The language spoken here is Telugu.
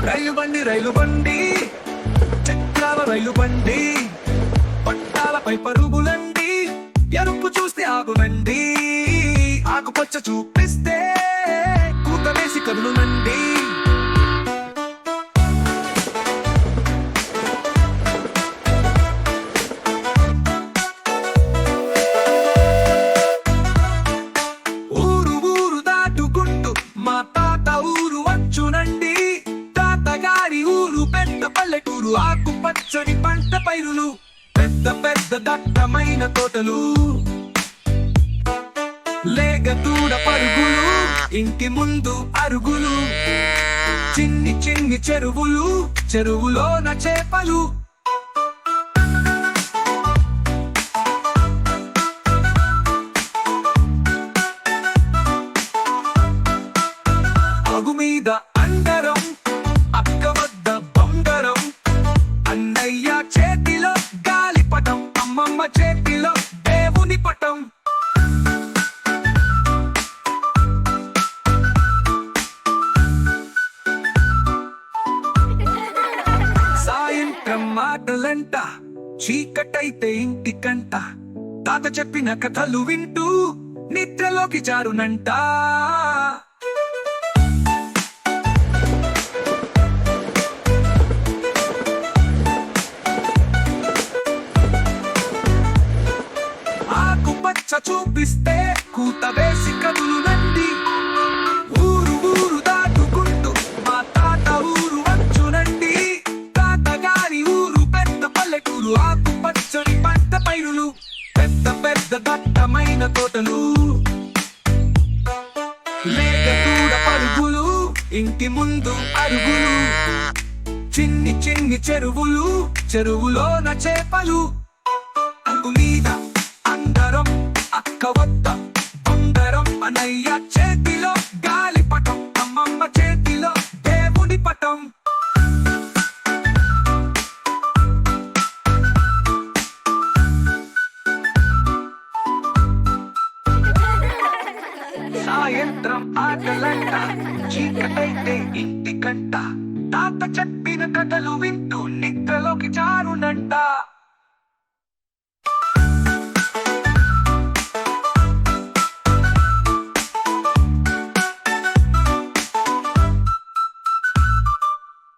రైలు బండి చక్రాల రైలు బండి పట్టాలపై పరుగులండి. ఎరుపు చూస్తే ఆగునండి, ఆకుపచ్చ చూపిస్తే కూత వేసి కదులునండి. ఊరు ఊరు దాటుకుంటూ మా తాత ఊరు వచ్చునండి. తాతగారి ఊరు పెద్ద పల్లెటూరు, ఆకుపచ్చని పంట పైరులు, పెద్ద పెద్ద దట్టమైన తోటలు, లేగదూడ పరుగులు, ఇంటి ముందు అరుగులు, చిన్ని చిన్ని చెరువులు, చెరువులోన చేపలు. అగు మీద అందరం, అక్క వద్ద బొంగరం, అన్నయ్య చేతిలో గాలిపటం, అమ్మమ్మ చేతిలో దేవుని పటం. సాయంత్రం మాటలంట, చీకటైతే ఇంటికంట, తాత చెప్పిన కథలు వింటూ నిద్రలోకి జారునంట. ఆకుపచ్చ చూపిస్తే కూత వేసి కదులునండి. ఊరు ఊరు దాటుకుంటూ మా తాత ఊరు వచ్చునండి. తాతగారి ఊరు పెద్ద పల్లెటూరు, ఆకుపచ్చని పంట పైరులు, పెద్ద పెద్ద దట్టమైన తోటలు, లేగదూడ పరుగులు, ఇంటి ముందు అరుగులు, చిన్ని చిన్ని చెరువులు, చెరువులోన చేపలు. అగు మీద అందరం, అక్క వద్ద బొంగరం, అన్నయ్య చేతిలో గాలిపటం, అమ్మమ్మ చేతిలో దేవుని పటం. సాయంత్రం ఆటలంట, చీకటైతే ఇంటికంట, తాత చెప్పిన కథలు వింటూ నిద్రలోకి జారునంట.